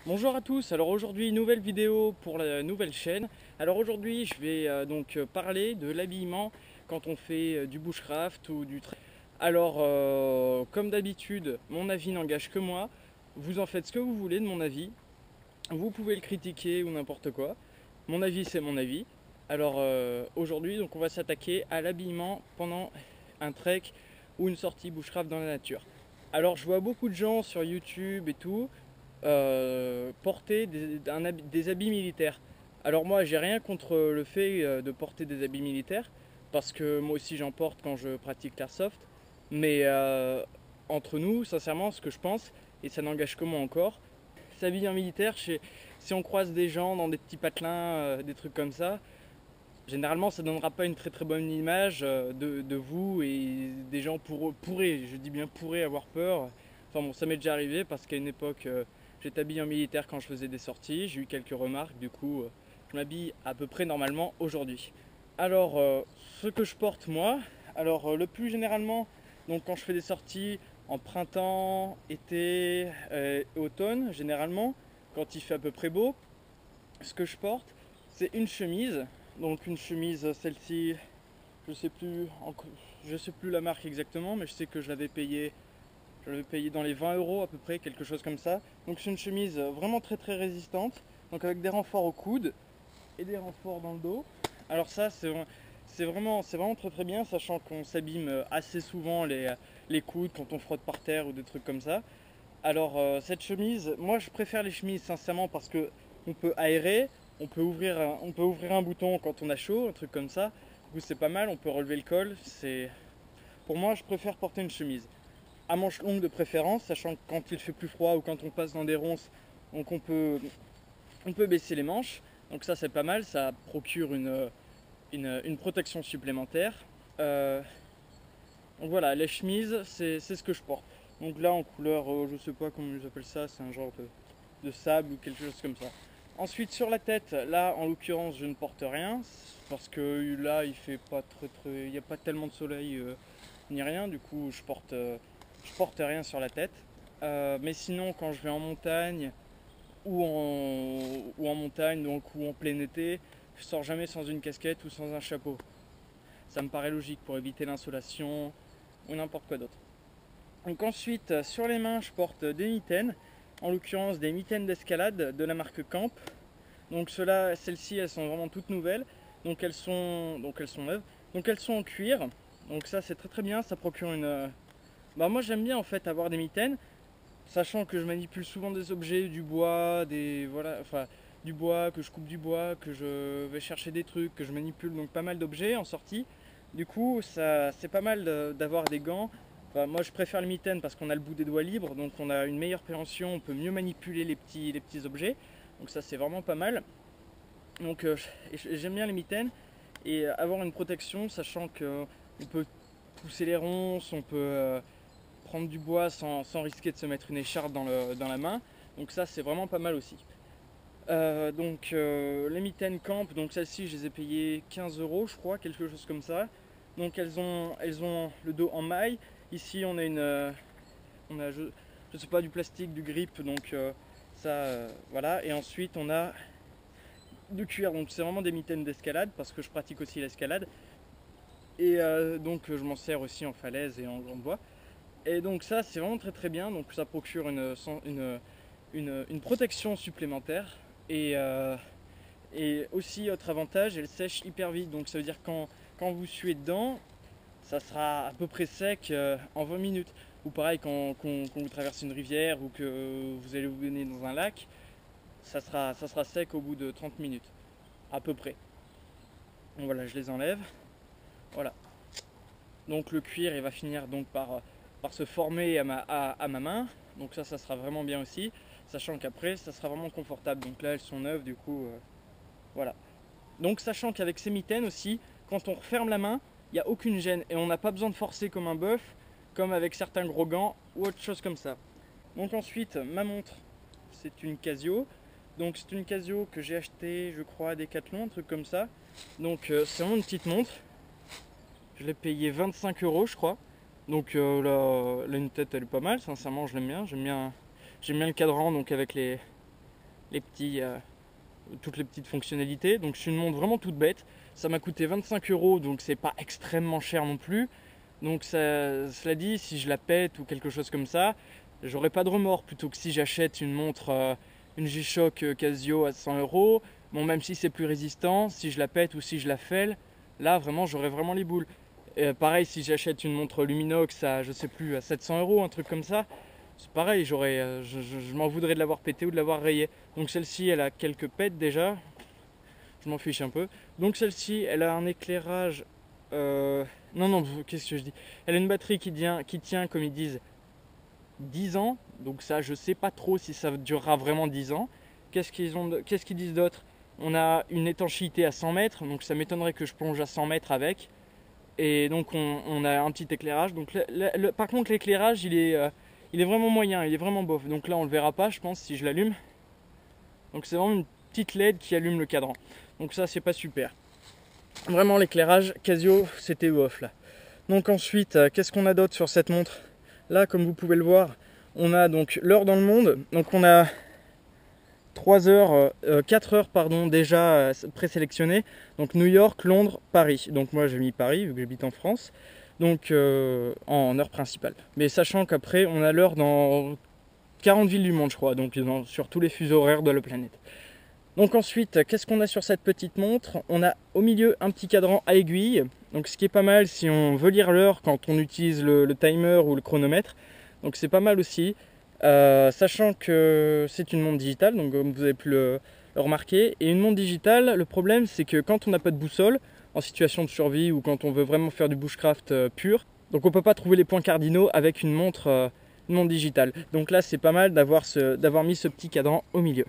Bonjour à tous, alors aujourd'hui nouvelle vidéo pour la nouvelle chaîne. Alors aujourd'hui je vais parler de l'habillement quand on fait du bushcraft ou du trail. Alors comme d'habitude mon avis n'engage que moi, vous en faites ce que vous voulez de mon avis, vous pouvez le critiquer ou n'importe quoi, mon avis c'est mon avis. Alors aujourd'hui donc on va s'attaquer à l'habillement pendant un trek ou une sortie bushcraft dans la nature. Alors je vois beaucoup de gens sur YouTube et tout porter des habits militaires. Alors moi j'ai rien contre le fait de porter des habits militaires parce que moi aussi j'en porte quand je pratique l'airsoft, mais entre nous sincèrement ce que je pense, et ça n'engage que moi encore, s'habiller en militaire, si on croise des gens dans des petits patelins, des trucs comme ça, généralement ça ne donnera pas une très très bonne image de vous, et des gens pourraient, je dis bien pourraient avoir peur. Enfin bon, ça m'est déjà arrivé parce qu'à une époque j'étais habillé en militaire quand je faisais des sorties, j'ai eu quelques remarques, du coup je m'habille à peu près normalement aujourd'hui. Alors ce que je porte moi, alors le plus généralement, donc quand je fais des sorties en printemps, été, automne généralement, quand il fait à peu près beau, ce que je porte c'est une chemise. Donc une chemise, celle-ci, je sais plus, je sais plus la marque exactement, mais je sais que je l'avais payé dans les 20 euros à peu près, quelque chose comme ça. Donc c'est une chemise vraiment très très résistante, donc avec des renforts au coude et des renforts dans le dos. Alors ça c'est vraiment très très bien, sachant qu'on s'abîme assez souvent les coudes quand on frotte par terre ou des trucs comme ça. Alors cette chemise, moi je préfère les chemises sincèrement parce que on peut aérer, on peut ouvrir un bouton quand on a chaud, un truc comme ça. Du coup c'est pas mal, on peut relever le col. Pour moi je préfère porter une chemise à manches longues de préférence, sachant que quand il fait plus froid ou quand on passe dans des ronces, donc on peut baisser les manches. Donc ça c'est pas mal, ça procure une protection supplémentaire. Euh, donc voilà, les chemises c'est ce que je porte. Donc là en couleur, je sais pas comment ils appellent ça, c'est un genre de sable ou quelque chose comme ça. Ensuite sur la tête, là en l'occurrence je ne porte rien parce que là il fait pas il n'y a pas tellement de soleil ni rien, du coup je porte rien sur la tête. Mais sinon quand je vais en montagne ou en montagne donc ou en plein été, je sors jamais sans une casquette ou sans un chapeau. Ça me paraît logique pour éviter l'insolation ou n'importe quoi d'autre. Donc ensuite sur les mains je porte des mitaines, en l'occurrence des mitaines d'escalade de la marque Camp. Donc celles-ci, elles sont vraiment toutes nouvelles. Donc elles sont neuves. Donc elles sont en cuir. Donc ça c'est très très bien. Ça procure une. Bah moi j'aime bien en fait avoir des mitaines, sachant que je manipule souvent des objets, du bois, du bois, que je coupe du bois, que je vais chercher des trucs, que je manipule donc pas mal d'objets en sortie. Du coup ça c'est pas mal d'avoir des gants. Enfin, moi je préfère les mitaines parce qu'on a le bout des doigts libre, donc on a une meilleure préhension, on peut mieux manipuler les petits objets. Donc ça c'est vraiment pas mal. Donc j'aime bien les mitaines et avoir une protection, sachant qu'on peut pousser les ronces, on peut prendre du bois sans risquer de se mettre une écharpe dans la main. Donc ça c'est vraiment pas mal aussi. Les mitaines Camp, donc celles-ci je les ai payées 15 euros je crois, quelque chose comme ça. Donc elles ont le dos en maille. Ici on a je sais pas, du plastique, du grip, donc voilà. Et ensuite on a du cuir, donc c'est vraiment des mitaines d'escalade parce que je pratique aussi l'escalade. Et donc je m'en sers aussi en falaise et en grande voie. Et donc ça c'est vraiment très très bien, donc ça procure une protection supplémentaire. Et aussi autre avantage, elle sèche hyper vite, donc ça veut dire quand vous suez dedans, ça sera à peu près sec en 20 minutes. Ou pareil quand vous traversez une rivière ou que vous allez vous baigner dans un lac, ça sera sec au bout de 30 minutes, à peu près. Donc voilà, je les enlève. Voilà. Donc le cuir il va finir donc par se former à ma main. Donc ça sera vraiment bien aussi. Sachant qu'après ça sera vraiment confortable. Donc là elles sont neuves du coup. Voilà. Donc sachant qu'avec ces mitaines aussi, quand on referme la main, il n'y a aucune gêne. Et on n'a pas besoin de forcer comme un bœuf, comme avec certains gros gants ou autre chose comme ça. Donc ensuite, ma montre, c'est une Casio. Donc c'est une Casio que j'ai achetée, je crois, à Decathlon, un truc comme ça. Donc c'est vraiment une petite montre. Je l'ai payé 25 euros, je crois. Donc là, une tête, elle est pas mal. Sincèrement, je l'aime bien. J'aime bien le cadran, donc avec les petits, toutes les petites fonctionnalités. Donc c'est une montre vraiment toute bête. Ça m'a coûté 25 €, donc c'est pas extrêmement cher non plus. Donc cela dit, si je la pète ou quelque chose comme ça, j'aurai pas de remords, plutôt que si j'achète une montre, une G-Shock Casio à 100 €. Bon, même si c'est plus résistant, si je la pète ou si je la fêle, là vraiment j'aurai vraiment les boules. Pareil, si j'achète une montre Luminox à, je sais plus, à 700 €, un truc comme ça, c'est pareil, je m'en voudrais de l'avoir pété ou de l'avoir rayé. Donc celle-ci, elle a quelques pètes déjà, je m'en fiche un peu. Donc celle-ci, elle a un éclairage, non, qu'est-ce que je dis? Elle a une batterie qui tient, comme ils disent, 10 ans. Donc ça, je sais pas trop si ça durera vraiment 10 ans. Qu'est-ce qu'ils disent d'autre? On a une étanchéité à 100 mètres, donc ça m'étonnerait que je plonge à 100 mètres avec. Et donc on a un petit éclairage. Donc par contre l'éclairage il est vraiment moyen, il est vraiment bof. Donc là on le verra pas je pense si je l'allume. Donc c'est vraiment une petite LED qui allume le cadran. Donc ça c'est pas super. Vraiment l'éclairage Casio c'était bof là. Donc ensuite qu'est-ce qu'on a d'autre sur cette montre? Là comme vous pouvez le voir on a donc l'heure dans le monde. Donc on a 4 heures pardon, déjà présélectionnées. Donc New York, Londres, Paris. Donc moi j'ai mis Paris vu que j'habite en France. Donc en heure principale. Mais sachant qu'après on a l'heure dans 40 villes du monde je crois. Donc sur tous les fuseaux horaires de la planète. Donc ensuite qu'est-ce qu'on a sur cette petite montre? On a au milieu un petit cadran à aiguille. Donc ce qui est pas mal si on veut lire l'heure quand on utilise le timer ou le chronomètre. Donc c'est pas mal aussi. Sachant que c'est une montre digitale, donc comme vous avez pu le remarquer, et une montre digitale, le problème c'est que quand on n'a pas de boussole, en situation de survie ou quand on veut vraiment faire du bushcraft pur, donc on peut pas trouver les points cardinaux avec une montre digitale. Donc là c'est pas mal d'avoir mis ce petit cadran au milieu.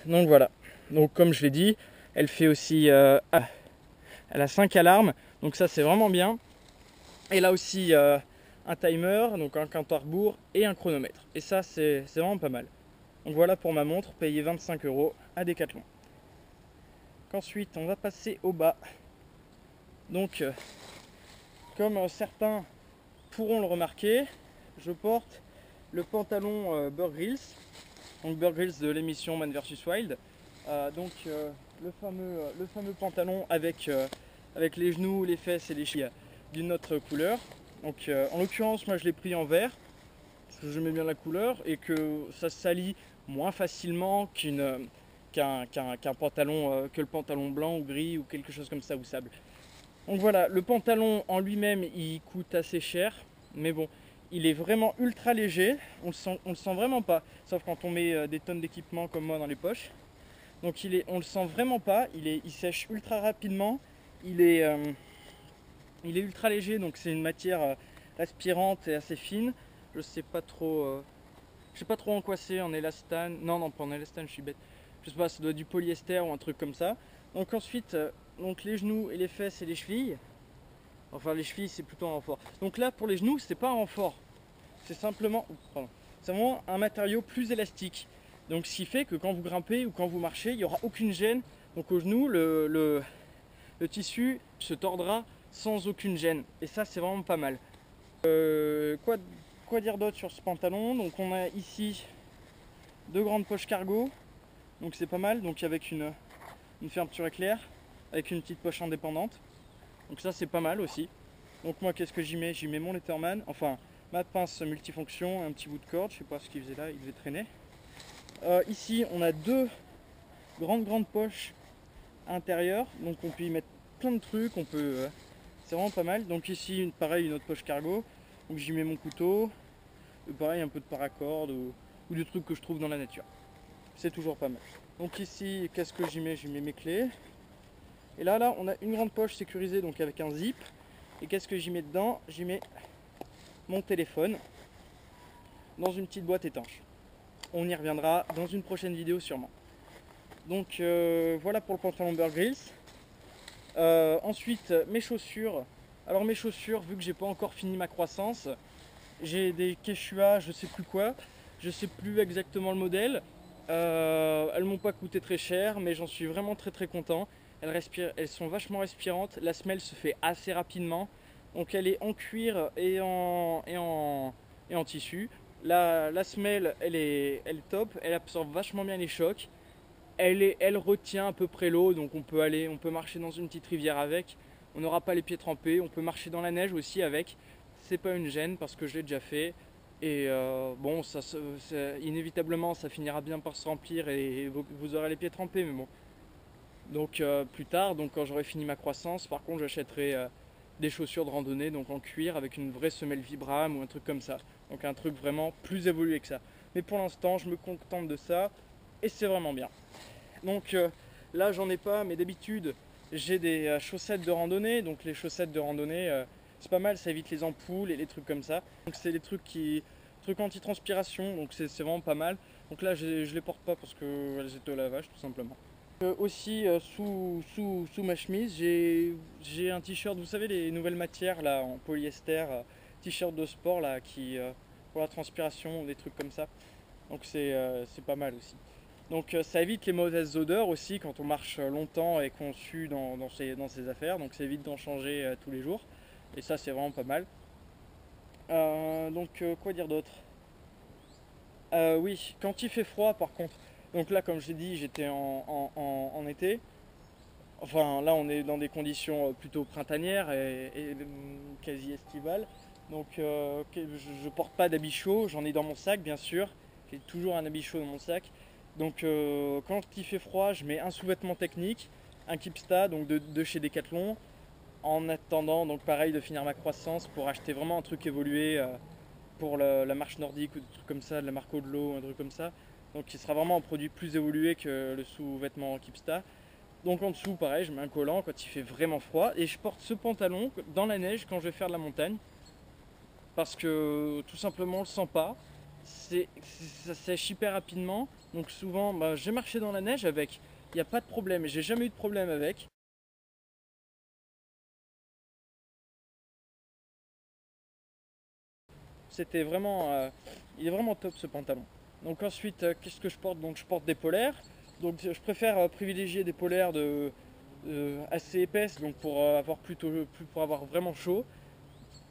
Donc voilà, donc comme je l'ai dit, elle fait aussi, elle a 5 alarmes, donc ça c'est vraiment bien. Et là aussi un timer, donc un compte à rebours et un chronomètre. Et ça, c'est vraiment pas mal. Donc voilà pour ma montre, payée 25 € à Decathlon. Ensuite, on va passer au bas. Donc, comme certains pourront le remarquer, je porte le pantalon Bear Grylls. Donc Bear Grylls de l'émission Man vs Wild. Le fameux pantalon avec les genoux, les fesses et les chevilles d'une autre couleur. Donc en l'occurrence moi je l'ai pris en vert parce que j'aimais bien la couleur et que ça se salit moins facilement qu'un pantalon que le pantalon blanc ou gris ou quelque chose comme ça ou sable. Donc voilà, le pantalon en lui-même il coûte assez cher, mais bon, il est vraiment ultra léger, on le sent vraiment pas, sauf quand on met des tonnes d'équipement comme moi dans les poches. Donc on le sent vraiment pas, il sèche ultra rapidement, il est ultra léger, donc c'est une matière respirante et assez fine. Je sais pas trop en quoi c'est, en élastane. Non, pas en élastane, je suis bête. Je sais pas, ça doit être du polyester ou un truc comme ça. Donc ensuite, donc les genoux et les fesses et les chevilles. Enfin les chevilles c'est plutôt un renfort. Donc là pour les genoux c'est pas un renfort. C'est simplement, c'est vraiment un matériau plus élastique. Donc ce qui fait que quand vous grimpez ou quand vous marchez, il n'y aura aucune gêne. Donc au genou, le tissu se tordra sans aucune gêne. Et ça c'est vraiment pas mal. Quoi dire d'autre sur ce pantalon? Donc on a ici deux grandes poches cargo. Donc c'est pas mal. Donc avec une fermeture éclair, avec une petite poche indépendante. Donc ça c'est pas mal aussi. Donc moi qu'est-ce que j'y mets? J'y mets mon Letterman, enfin ma pince multifonction, un petit bout de corde, je sais pas ce qu'il faisait là, il devait traîner. Ici on a deux grandes poches intérieures, donc on peut y mettre plein de trucs, c'est vraiment pas mal. Donc ici pareil une autre poche cargo, donc j'y mets mon couteau, pareil un peu de paracorde ou des trucs que je trouve dans la nature. C'est toujours pas mal. Donc ici qu'est-ce que j'y mets? J'y mets mes clés. Et là on a une grande poche sécurisée donc avec un zip. Et qu'est-ce que j'y mets dedans? J'y mets mon téléphone dans une petite boîte étanche. On y reviendra dans une prochaine vidéo sûrement. Donc voilà pour le pantalon Bear Grylls. Ensuite mes chaussures. Alors mes chaussures, vu que j'ai pas encore fini ma croissance, j'ai des Quechua, je sais plus quoi, je sais plus exactement le modèle. Elles m'ont pas coûté très cher, mais j'en suis vraiment très content. Elles sont vachement respirantes, la semelle se fait assez rapidement. Donc elle est en cuir et en tissu. La semelle, elle est top, elle absorbe vachement bien les chocs. Elle retient à peu près l'eau, donc on peut marcher dans une petite rivière avec. On n'aura pas les pieds trempés. On peut marcher dans la neige aussi avec. C'est pas une gêne parce que je l'ai déjà fait. Et bon, inévitablement, ça finira bien par se remplir et vous aurez les pieds trempés, mais bon. Donc plus tard, donc quand j'aurai fini ma croissance, par contre, j'achèterai des chaussures de randonnée, donc en cuir avec une vraie semelle Vibram ou un truc comme ça. Donc un truc vraiment plus évolué que ça. Mais pour l'instant, je me contente de ça et c'est vraiment bien. Donc là, j'en ai pas, mais d'habitude, j'ai des chaussettes de randonnée. Donc les chaussettes de randonnée, c'est pas mal, ça évite les ampoules et les trucs comme ça. Donc c'est des trucs anti-transpiration, donc c'est vraiment pas mal. Donc là, je les porte pas parce qu'elles étaient au lavage, tout simplement. Aussi, sous ma chemise, j'ai un t-shirt, vous savez, les nouvelles matières là en polyester, t-shirt de sport là pour la transpiration, des trucs comme ça. Donc c'est pas mal aussi. Donc ça évite les mauvaises odeurs aussi quand on marche longtemps et qu'on sue dans ses affaires. Donc ça évite d'en changer tous les jours. Et ça c'est vraiment pas mal. Quoi dire d'autre? Oui, quand il fait froid par contre. Donc là comme j'ai dit j'étais en été. Enfin là on est dans des conditions plutôt printanières et quasi estivales. Donc je porte pas d'habit chaud, j'en ai dans mon sac bien sûr. J'ai toujours un habit chaud dans mon sac. Donc quand il fait froid, je mets un sous-vêtement technique, un Kipsta donc de chez Decathlon, en attendant donc pareil de finir ma croissance pour acheter vraiment un truc évolué pour la marche nordique ou des trucs comme ça, de la marque Odlo, un truc comme ça. Donc il sera vraiment un produit plus évolué que le sous-vêtement Kipsta. Donc en dessous pareil, je mets un collant quand il fait vraiment froid et je porte ce pantalon dans la neige quand je vais faire de la montagne parce que tout simplement on le sent pas. Ça sèche hyper rapidement. Donc souvent, j'ai marché dans la neige avec. Il n'y a pas de problème. J'ai jamais eu de problème avec. C'était vraiment, il est vraiment top ce pantalon. Donc ensuite, qu'est-ce que je porte? Donc je porte des polaires. Donc je préfère privilégier des polaires assez épaisses, donc pour avoir vraiment chaud.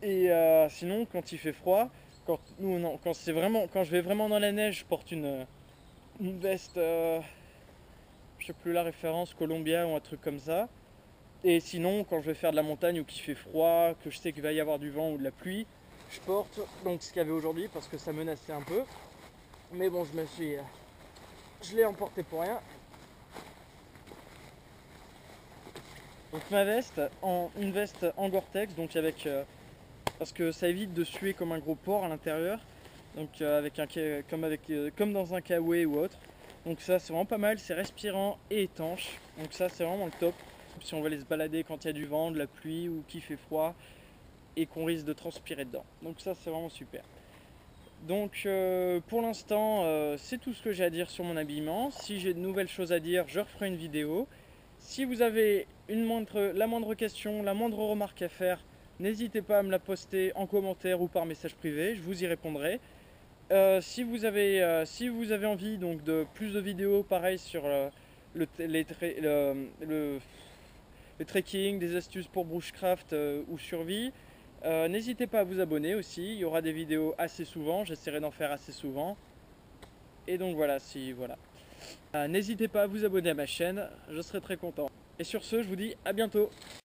Et sinon, quand il fait froid, quand je vais vraiment dans la neige, je porte une veste, je sais plus la référence, Columbia ou un truc comme ça. Et sinon, quand je vais faire de la montagne ou qu'il fait froid, que je sais qu'il va y avoir du vent ou de la pluie, je porte donc ce qu'il y avait aujourd'hui parce que ça menaçait un peu. Mais bon, je l'ai emporté pour rien. Donc ma veste, une veste en Gore-Tex, donc parce que ça évite de suer comme un gros porc à l'intérieur. Donc comme dans un kawaii ou autre. Donc ça c'est vraiment pas mal, c'est respirant et étanche. Donc ça c'est vraiment le top. Si on va aller se balader quand il y a du vent, de la pluie ou qu'il fait froid et qu'on risque de transpirer dedans. Donc ça c'est vraiment super. Donc pour l'instant c'est tout ce que j'ai à dire sur mon habillement. Si j'ai de nouvelles choses à dire, je referai une vidéo. Si vous avez la moindre question, la moindre remarque à faire, n'hésitez pas à me la poster en commentaire ou par message privé, je vous y répondrai. Si vous avez envie donc de plus de vidéos pareil sur le trekking, des astuces pour bushcraft ou survie, n'hésitez pas à vous abonner aussi. Il y aura des vidéos assez souvent, j'essaierai d'en faire assez souvent. Et donc voilà, voilà. N'hésitez pas à vous abonner à ma chaîne, je serai très content. Et sur ce, je vous dis à bientôt.